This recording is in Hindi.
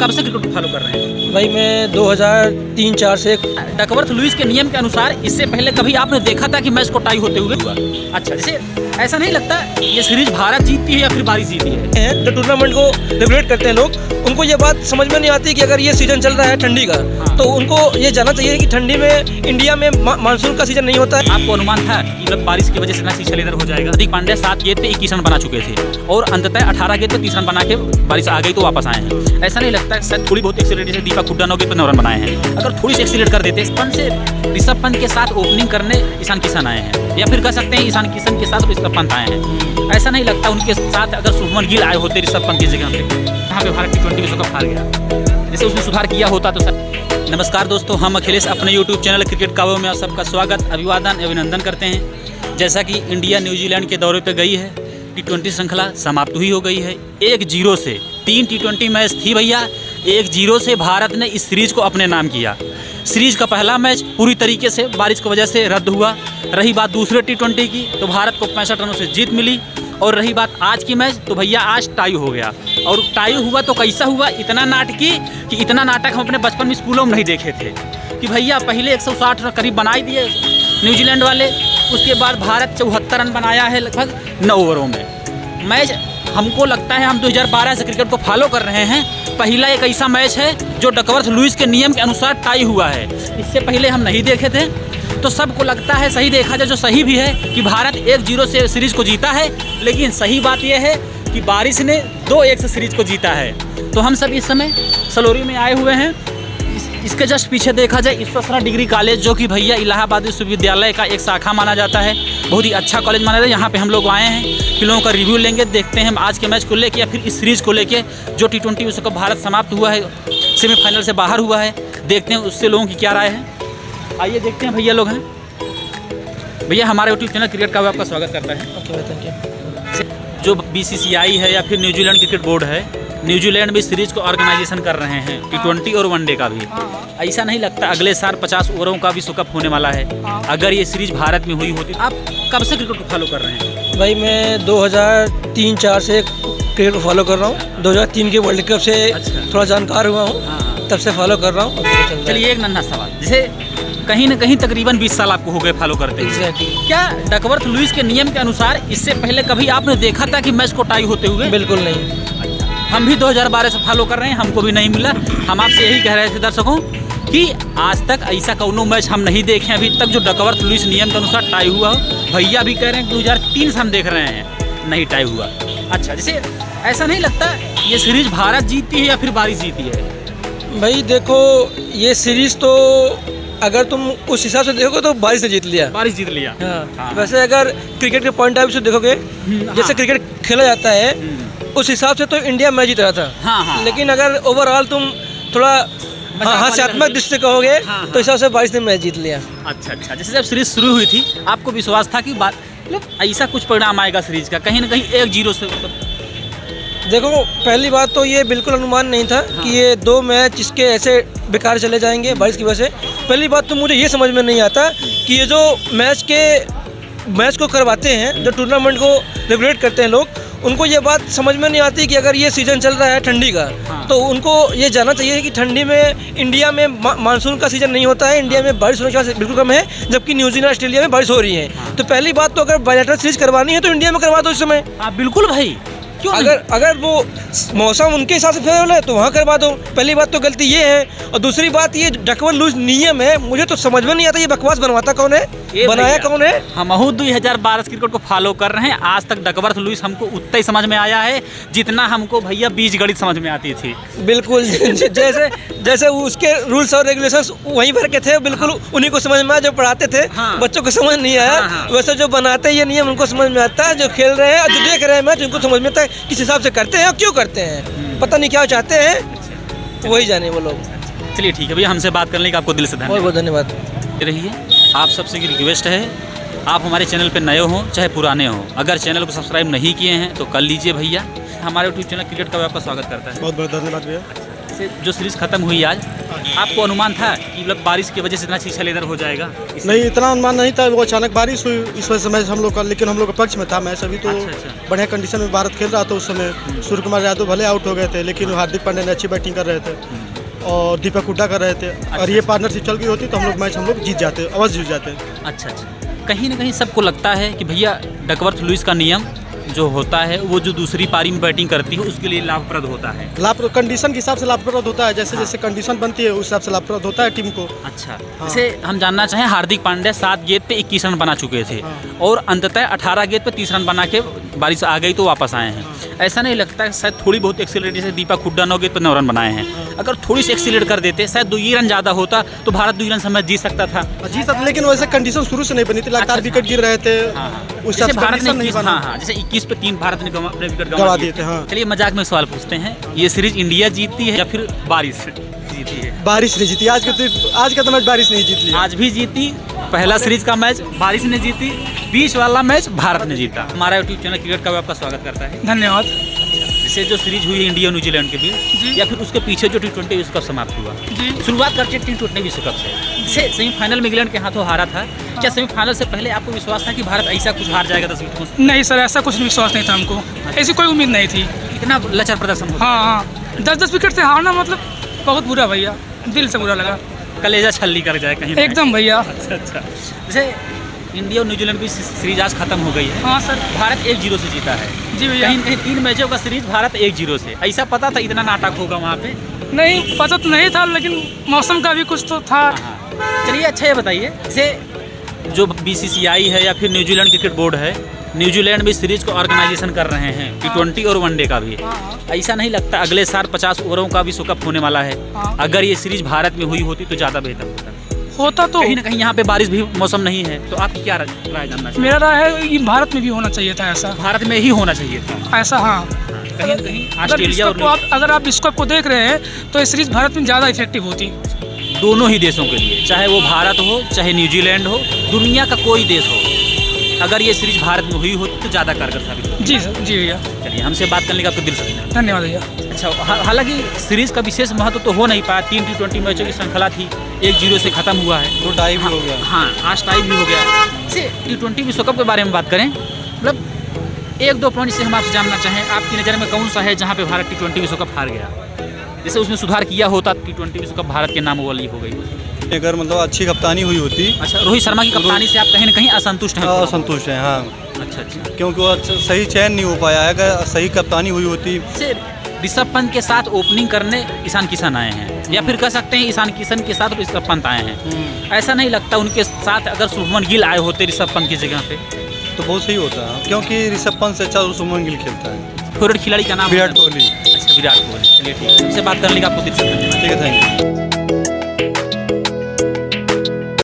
कब से क्रिकेट फॉलो कर रहे हैं? भाई मैं 2003-04 से। डकवर्थ लुईस के नियम के अनुसार इससे पहले कभी आपने देखा था कि मैच को टाई होते हुए हुआ? अच्छा, जैसे ऐसा नहीं लगता ये सीरीज भारत जीतती है या फिर बारिश जीती है? जो टूर्नामेंट को रेगुलेट करते हैं लोग, उनको ये बात समझ में नहीं आती कि अगर ये सीजन चल रहा है ठंडी का, तो उनको ये जानना चाहिए कि ठंडी में इंडिया में मानसून का सीजन नहीं होता है। आपको अनुमान था कि बारिश की वजह से मैच इधर हो जाएगा? हार्दिक पांड्या 7 गेंद पे 21 रन बना चुके थे और अंततः 18 गेंद पे 30 रन बना के बारिश आ गई तो वापस आए हैं। ऐसा नहीं लगता शायद थोड़ी बहुत एक्सीलेट, जैसे दीपक हुड्डा 9 गेंद पे 9 रन बनाए हैं, अगर थोड़ी सी एक्सीलेट कर देते से ऋषभ पंत के साथ ओपनिंग करने ईशान किशन आए हैं, या फिर कह सकते हैं ईशान किशन के साथ ऋषभ पंत आए हैं। ऐसा नहीं लगता उनके साथ अगर शुभमन गिल आए होते ऋषभ पंत की जगह पे, यहाँ पे भारत T20 विश्व कप हार गया, जैसे उसने सुधार किया होता तो सर। नमस्कार दोस्तों, हम अखिलेश अपने YouTube चैनल क्रिकेट काबू में आप सबका स्वागत, अभिवादन, अभिनंदन करते हैं। जैसा कि इंडिया न्यूजीलैंड के दौरे पर गई है, T20 श्रृंखला समाप्त हुई हो गई है 1-0 से। 3 T20 मैच थी भैया, 1-0 से भारत ने इस सीरीज को अपने नाम किया। सीरीज का पहला मैच पूरी तरीके से बारिश की वजह से रद्द हुआ। रही बात दूसरे T20 की, तो भारत को 65 रनों से जीत मिली। और रही बात आज की मैच, तो भैया आज टाई हो गया। और टाई हुआ तो कैसा हुआ, इतना नाटकी कि इतना नाटक हम अपने बचपन में स्कूलों में नहीं देखे थे। कि भैया पहले 160 रन करीब बनाई दिए न्यूजीलैंड वाले, उसके बाद भारत 74 रन बनाया है लगभग 9 ओवरों में। मैच हमको लगता है हम 2012 से क्रिकेट को फॉलो कर रहे हैं, पहला एक ऐसा मैच है जो डकवर्थ लुईस के नियम के अनुसार टाई हुआ है। इससे पहले हम नहीं देखे थे, तो सबको लगता है सही देखा जाए, जो सही भी है, कि भारत 1-0 से सीरीज को जीता है। लेकिन सही बात यह है कि बारिश ने 2-1 से सीरीज को जीता है। तो हम सब इस समय सलोरी में आए हुए हैं। इसके जस्ट पीछे देखा जाए ईश्वरचंद्र डिग्री कॉलेज, जो कि भैया इलाहाबाद विश्वविद्यालय का एक शाखा माना जाता है, बहुत ही अच्छा कॉलेज माना जाता है। यहाँ पे हम लोग आए हैं, खिलाड़ियों का रिव्यू लेंगे, देखते हैं हम आज के मैच को लेके या फिर इस सीरीज़ को लेके जो T20 विश्व कप भारत समाप्त हुआ है, सेमीफाइनल से बाहर हुआ है। देखते हैं उससे लोगों की क्या राय है। आइए देखते हैं भैया लोग हैं। भैया हमारे YouTube चैनल क्रिकेट का आपका स्वागत करता है। Okay, thank you. जो BCCI है या फिर न्यूजीलैंड क्रिकेट बोर्ड है, न्यूजीलैंड भी सीरीज को ऑर्गेनाइजेशन कर रहे हैं, T20 और वनडे का भी। ऐसा नहीं लगता अगले साल 50 ओवरों का विश्व कप होने वाला है? अगर ये सीरीज भारत में हुई होती। आप कब से क्रिकेट को फॉलो कर रहे हैं? भाई मैं 2003-04 से क्रिकेट को फॉलो कर रहा हूँ। 2003 के वर्ल्ड कप से थोड़ा जानकार हुआ हूँ, तब से फॉलो कर रहा हूँ। चलिए एक नन्हा सवाल, जैसे कहीं न कहीं तकरीबन 20 साल आपको हो गए फॉलो करते हैं। क्या डकवर्थ लुईस के नियम के अनुसार इससे पहले कभी आपने देखा था कि मैच को टाई होते हुए? बिल्कुल नहीं। हम भी 2012 से फॉलो कर रहे हैं, हमको भी नहीं मिला। हम आपसे यही कह रहे थे दर्शकों कि आज तक ऐसा कौनो मैच हम नहीं देखे अभी तक जो डकवर्थ लुईस नियम के अनुसार टाई हुआ हो। भैया भी कह रहे हैं 2003 से हम देख रहे हैं, नहीं टाई हुआ। अच्छा, जैसे ऐसा नहीं लगता ये सीरीज भारत जीतती है या फिर बारिश जीती है? भाई देखो, ये सीरीज तो अगर तुम उस हिसाब से देखोगे तो बारिश ने जीत लिया। बारिश जीत लिया। हाँ। वैसे अगर क्रिकेट के पॉइंट ऑफ व्यू से देखोगे, जैसे क्रिकेट खेला जाता है उस हिसाब से तो इंडिया मैच जीत रहा था। हाँ। लेकिन अगर ओवरऑल तुम थोड़ा हास्यात्मक दृष्टि से कहोगे तो हिसाब से बारिश ने मैच जीत लिया। अच्छा, जैसे जब सीरीज शुरू हुई थी आपको विश्वास था कि मतलब ऐसा कुछ परिणाम आएगा सीरीज का, कहीं ना कहीं 1-0 से? देखो, पहली बात तो ये बिल्कुल अनुमान नहीं था कि ये 2 मैच इसके ऐसे बेकार चले जाएंगे बारिश की वजह से। पहली बात तो मुझे ये समझ में नहीं आता कि ये जो मैच को करवाते हैं, जो टूर्नामेंट को रेगुलेट करते हैं लोग, उनको ये बात समझ में नहीं आती कि अगर ये सीज़न चल रहा है ठंडी का, तो उनको ये जानना चाहिए कि ठंडी में इंडिया में मानसून का सीज़न नहीं होता है, इंडिया में बारिश होने का बिल्कुल कम है, जबकि न्यूजीलैंड ऑस्ट्रेलिया में बारिश हो रही है। तो पहली बात तो अगर बायलैटरल सीरीज करवानी है तो इंडिया में करवा दो इस समय। बिल्कुल भाई, क्यों? अगर वो मौसम उनके हिसाब से फेवरेबल है तो वहाँ करवा दो। पहली बात तो गलती ये है, और दूसरी बात ये डकवर्थ लुईस नियम है, मुझे तो समझ में नहीं आता ये बकवास बनवाता कौन है, बनाया कौन है। हम 2012 क्रिकेट को फॉलो कर रहे हैं, आज तक डकवर्थ लुईस हमको उतना ही समझ में आया है जितना हमको भैया बीजगणित समझ में आती थी। बिल्कुल जैसे उसके रूल्स और रेगुलेशंस वहीं भर के थे, बिल्कुल उन्हीं को समझ में आया जो पढ़ाते थे। बच्चों को समझ नहीं आया। वैसे जो बनाते ये नियम उनको समझ में आता है, जो खेल रहे हैं और जो देख रहे हैं मैच उनको समझ में आता है किस हिसाब से करते हैं और क्यों करते हैं। पता नहीं क्या चाहते हैं, वही जाने वो लोग। चलिए ठीक है भैया, हमसे बात करने का आपको दिल से बहुत बहुत धन्यवाद। रहिए, आप सबसे रिक्वेस्ट है, आप हमारे चैनल पे नए हों चाहे पुराने हों, अगर चैनल को सब्सक्राइब नहीं किए हैं तो कर लीजिए भैया। हमारे YouTube चैनल क्रिकेट का आपका स्वागत करता है। बहुत बहुत धन्यवाद भैया। जो सीरीज़ खत्म हुई आज, आपको अनुमान था कि मतलब बारिश की वजह से इतना छीछल इधर हो जाएगा? नहीं, इतना अनुमान नहीं था, वो अचानक बारिश हुई, इस वजह से मैच हम लोग का, लेकिन हम लोग का पक्ष में था मैच। अभी तो अच्छा। बढ़िया कंडीशन में भारत खेल रहा था उस समय। सूर्य कुमार यादव भले आउट हो गए थे, लेकिन हार्दिक पांड्या ने अच्छी बैटिंग कर रहे थे और दीपक हुड्डा कर रहे थे। और ये पार्टनरशिप चल गई होती तो हम लोग मैच जीत जाते, अवश्य जीत जाते। अच्छा। कहीं ना कहीं सबको लगता है कि भैया डकवर्थ लुईस का नियम जो होता है वो जो दूसरी पारी में बैटिंग करती है उसके लिए लाभप्रद होता है। कंडीशन के हिसाब से लाभप्रद होता है, जैसे जैसे कंडीशन बनती है उस हिसाब से लाभप्रद होता है टीम को। अच्छा, जैसे हम जानना चाहें, हार्दिक पांड्या 7 गेंद पे 21 रन बना चुके थे और अंततः 18 गेंद पे 30 रन बना के बारिश आ गई तो वापस आए हैं। ऐसा नहीं लगता है शायद थोड़ी बहुत एक्सीलरेट, जैसे दीपक हुड्डा 9 गेंद पे 9 रन बनाए हैं, अगर थोड़ी सी एक्सीलरेट कर देते शायद 2 ही रन ज़्यादा होता तो भारत 2 रन से मैच जीत सकता था। जी सर, लेकिन वैसे कंडीशन शुरू से नहीं बनी थी, लगातार विकेट गिर रहे थे। उस जैसे भारत ने नहीं 21, बना। जैसे 21 पे 3 भारत ने अपने विकेट गंवा दिए थे। हाँ, चलिए मजाक में सवाल पूछते हैं, ये सीरीज इंडिया जीतती है या फिर बारिश जीती है? बारिश नहीं जीती आज का तो मैच बारिश नहीं जीती। आज भी जीती, पहला सीरीज का मैच बारिश ने जीती, 20 वाला मैच भारत ने जीता। हमारा यूट्यूब चैनल क्रिकेट का आपका स्वागत करता है। धन्यवाद। जैसे जो सीरीज हुई है इंडिया और न्यूजीलैंड के जी। बीच, या फिर उसके पीछे जो T20 विश्व कप समाप्त हुआ, जी। शुरुआत करते हैं T20 विश्व कप से। जैसे सेमीफाइनल में इंग्लैंड के हाथों हारा था, क्या सेमीफाइनल से पहले आपको विश्वास था कि भारत ऐसा कुछ हार जाएगा 10 विकेटों से? नहीं सर, ऐसा कुछ विश्वास नहीं था हमको, ऐसी कोई उम्मीद नहीं थी। इतना लचर प्रदर्शन होता? हाँ, 10-10 विकेट से हारना मतलब बहुत बुरा भैया, दिल से बुरा लगा, कलेजा छल्ली कर जाए कहीं ना एकदम भैया। कहीं। अच्छा। जैसे इंडिया और न्यूजीलैंड की सीरीज आज खत्म हो गई है। हाँ सर। भारत 1-0 से जीता है। जी भैया। कहीं कहीं 3 मैचों का सीरीज भारत 1-0 से, ऐसा पता था इतना नाटक होगा वहाँ पे? नहीं, पता तो नहीं था, लेकिन मौसम का भी कुछ तो था। हाँ। चलिए अच्छा ये बताइए, जैसे जो BCCI है या फिर न्यूजीलैंड क्रिकेट बोर्ड है, न्यूजीलैंड भी सीरीज को ऑर्गेनाइजेशन कर रहे हैं, T20 और वनडे का भी। ऐसा नहीं लगता अगले साल 50 ओवरों का विश्व कप होने वाला है? अगर ये सीरीज भारत में हुई होती तो ज़्यादा बेहतर होता तो कहीं ना कहीं यहाँ पे बारिश भी मौसम नहीं है, तो आपकी क्या राय जानना चाहिए? मेरा राय है कि भारत में भी होना चाहिए था ऐसा। भारत में ही होना चाहिए था ऐसा, हाँ। कहीं ना कहीं ऑस्ट्रेलिया और अगर आप विश्व कप को देख रहे हैं तो ये सीरीज भारत में ज़्यादा इफेक्टिव होती, दोनों ही देशों के लिए, चाहे वो भारत हो चाहे न्यूजीलैंड हो, दुनिया का कोई देश हो, अगर ये सीरीज भारत में हुई होती तो ज़्यादा कारगर साबित होती। जी सर, जी भैया। चलिए, हमसे बात करने का आपको दिल से धन्यवाद भैया। अच्छा, हालांकि सीरीज का विशेष महत्व तो हो नहीं पाया, 3 T20 मैचों की श्रृंखला थी, 1-0 से खत्म हुआ है, 2 टाई भी हो गया। हाँ, आज टाई भी हो गया। जैसे T20 विश्व कप के बारे में बात करें, मतलब 1-2 पॉइंट से हम आपसे जानना चाहें, आपकी नज़र में कौन सा है जहाँ पे भारत T20 विश्व कप हार गया? जैसे उसमें सुधार किया होता T20 विश्व कप भारत के नाम वाली हो गई। अगर मतलब अच्छी कप्तानी हुई होती। अच्छा, रोहित शर्मा की कप्तानी से आप कहीं ना कहीं असंतुष्ट हैं? असंतुष्ट हैं, हाँ। अच्छा, क्योंकि वो सही चयन नहीं हो पाया है, अगर सही कप्तानी हुई होती। ऋषभ पंत के साथ ओपनिंग करने ईशान किशन आए हैं, या फिर कह सकते हैं ईशान किशन के साथ ऋषभ पंत आए हैं। ऐसा नहीं लगता उनके साथ अगर शुभमन गिल आए होते ऋषभ पंत की जगह पे तो बहुत सही होता है, क्योंकि ऋषभ पंत से अच्छा शुभमन गिल खेलता है। फेवरेट खिलाड़ी का नाम? विराट कोहली। अच्छा, विराट कोहली। चलिए ठीक है, उससे बात करने का आपको दिल से धन्यवाद। ठीक है, थैंक यू।